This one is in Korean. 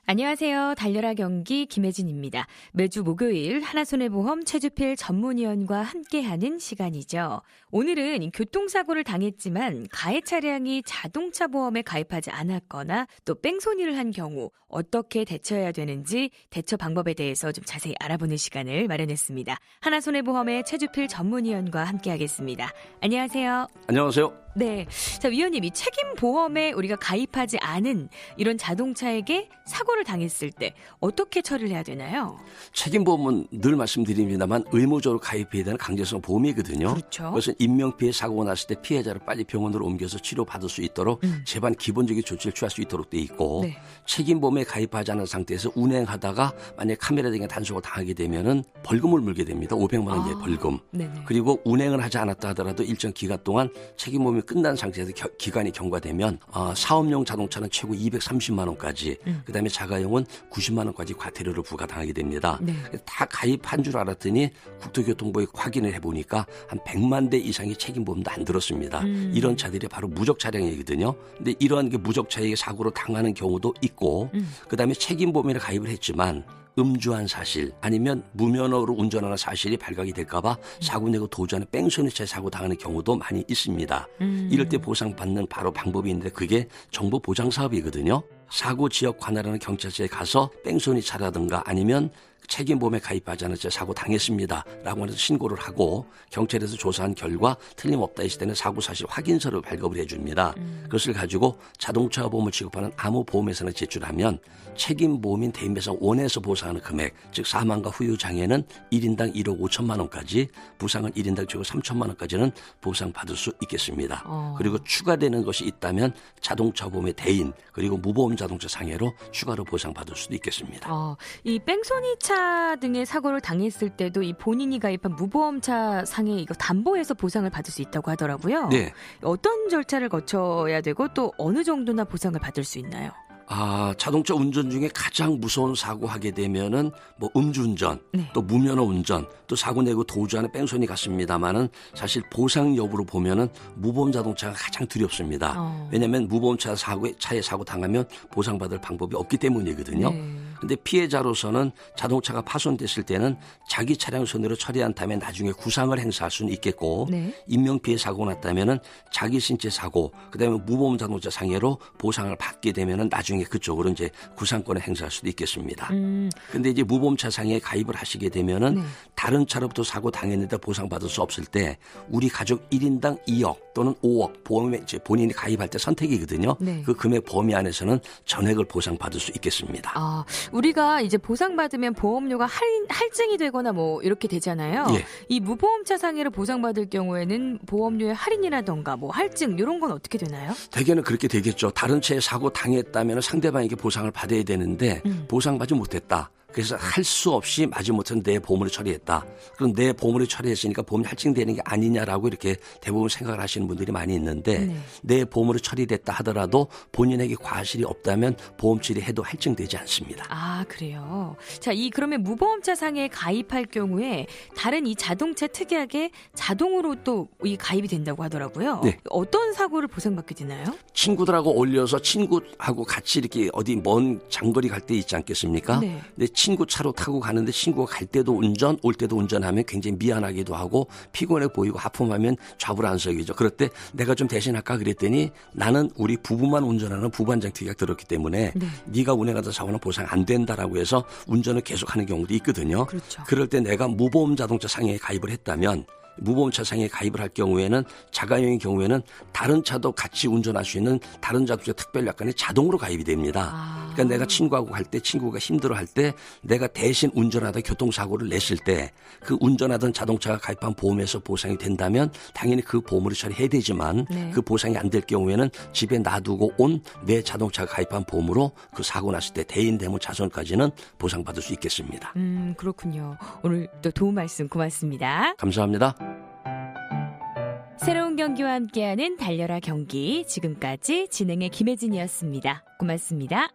안녕하세요. 달려라 경기 김혜진입니다. 매주 목요일 하나손해보험 최주필 전문위원과 함께하는 시간이죠. 오늘은 교통사고를 당했지만 가해 차량이 자동차 보험에 가입하지 않았거나 또 뺑소니를 한 경우 어떻게 대처해야 되는지 대처 방법에 대해서 좀 자세히 알아보는 시간을 마련했습니다. 하나손해보험의 최주필 전문위원과 함께하겠습니다. 안녕하세요. 안녕하세요. 네. 자, 위원님, 이 책임보험에 우리가 가입하지 않은 이런 자동차에게 사고를 당했을 때 어떻게 처리를 해야 되나요? 책임보험은 늘 말씀드립니다만 의무적으로 가입해야 되는 강제성 보험이거든요. 그렇죠. 그것은 인명피해 사고가 났을 때 피해자를 빨리 병원으로 옮겨서 치료받을 수 있도록 제반 기본적인 조치를 취할 수 있도록 돼 있고 네. 책임보험에 가입하지 않은 상태에서 운행하다가 만약에 카메라 등의 단속을 당하게 되면은 벌금을 물게 됩니다. 500만 원 이하의 벌금. 네네. 그리고 운행을 하지 않았다 하더라도 일정 기간 동안 책임보험이 끝난 상태에서 기간이 경과되면 사업용 자동차는 최고 230만 원까지 그다음에 자가용은 90만 원까지 과태료를 부과당하게 됩니다. 네. 다 가입한 줄 알았더니 국토교통부에 확인을 해보니까 한 100만 대 이상의 책임보험도 안 들었습니다. 이런 차들이 바로 무적 차량이거든요. 근데 이러한 무적차에게 사고로 당하는 경우도 있고 그다음에 책임보험에 가입을 했지만 음주한 사실 아니면 무면허로 운전하는 사실이 발각이 될까봐 사고 내고 도주하는 뺑소니차 사고 당하는 경우도 많이 있습니다. 이럴 때 보상받는 바로 방법이 있는데 그게 정보보장사업이거든요. 사고 지역 관할하는 경찰서에 가서 뺑소니차라든가 아니면 책임보험에 가입하지 않은 채 사고 당했습니다 라고 해서 신고를 하고 경찰에서 조사한 결과 틀림없다 했을 때는 사고 사실 확인서를 발급을 해줍니다. 그것을 가지고 자동차 보험을 취급하는 아무 보험회사나 제출하면 책임보험인 대인배상 원에서 보상하는 금액 즉 사망과 후유 장애는 1인당 1억 5천만 원까지 부상은 1인당 최고 3천만 원까지는 보상받을 수 있겠습니다. 그리고 추가되는 것이 있다면 자동차 보험의 대인 그리고 무보험 자동차 상해로 추가로 보상받을 수도 있겠습니다. 이 뺑소니차 등의 사고를 당했을 때도 이 본인이 가입한 무보험차 상해 이거 담보해서 보상을 받을 수 있다고 하더라고요. 네. 어떤 절차를 거쳐야 되고 또 어느 정도나 보상을 받을 수 있나요? 자동차 운전 중에 가장 무서운 사고 하게 되면은 뭐 음주운전, 네. 또 무면허 운전, 또 사고 내고 도주하는 뺑소니 같습니다만은 사실 보상 여부로 보면은 무보험 자동차가 가장 두렵습니다. 왜냐하면 무보험차 차에 사고 당하면 보상받을 방법이 없기 때문이거든요. 근데 피해자로서는 자동차가 파손됐을 때는 자기 차량 손해로 처리한 다음에 나중에 구상을 행사할 수는 있겠고 인명피해 사고가 났다면은 자기 신체 사고, 그다음에 무보험 자동차 상해로 보상을 받게 되면은 나중에 그쪽으로 이제 구상권을 행사할 수도 있겠습니다. 근데 이제 무보험차 상해에 가입을 하시게 되면은 다른 차로부터 사고 당했는데 보상받을 수 없을 때 우리 가족 1인당 2억 또는 5억 보험에 이제 본인이 가입할 때 선택이거든요. 그 금액 범위 안에서는 전액을 보상받을 수 있겠습니다. 우리가 이제 보상받으면 보험료가 할증이 되거나 뭐 이렇게 되잖아요. 예. 이 무보험차 상해를 보상받을 경우에는 보험료의 할인이라던가 뭐 할증 이런 건 어떻게 되나요? 대개는 그렇게 되겠죠. 다른 차에 사고 당했다면 상대방에게 보상을 받아야 되는데 보상받지 못했다. 그래서 할 수 없이 마지못해 내 보험으로 처리했다. 그럼 내 보험으로 처리했으니까 보험이 할증되는 게 아니냐라고 이렇게 대부분 생각을 하시는 분들이 많이 있는데 내 보험으로 처리됐다 하더라도 본인에게 과실이 없다면 보험 처리해도 할증되지 않습니다. 그래요. 자, 그러면 무보험차 상해에 가입할 경우에 다른 이 자동차 특약에 자동으로 또 이 가입이 된다고 하더라고요. 네. 어떤 사고를 보상받게 되나요? 친구들하고 어울려서 친구하고 같이 이렇게 어디 먼 장거리 갈 때 있지 않겠습니까? 근데 친구 차로 타고 가는데 친구가 갈 때도 운전, 올 때도 운전하면 굉장히 미안하기도 하고 피곤해 보이고 하품하면 좌불안석이죠. 그럴 때 내가 좀 대신할까 그랬더니 나는 우리 부부만 운전하는 부반장 특약 들었기 때문에 네가 운행하다 사고는 보상 안 된다라고 해서 운전을 계속하는 경우도 있거든요. 그렇죠. 그럴 때 내가 무보험 자동차 상해에 가입을 했다면 무보험차 상해에 가입을 할 경우에는 자가용의 경우에는 다른 차도 같이 운전할 수 있는 다른 자동차 특별약관에 자동으로 가입이 됩니다. 그러니까 내가 친구하고 갈 때 친구가 힘들어할 때 내가 대신 운전하다 교통사고를 냈을 때 그 운전하던 자동차가 가입한 보험에서 보상이 된다면 당연히 그 보험으로 처리해야 되지만 그 보상이 안 될 경우에는 집에 놔두고 온 내 자동차가 가입한 보험으로 그 사고 났을 때 대인 대모 자손까지는 보상받을 수 있겠습니다. 그렇군요. 오늘 또 도움 말씀 고맙습니다. 감사합니다. 새로운 경기와 함께하는 달려라 경기, 지금까지 진행의 김혜진이었습니다. 고맙습니다.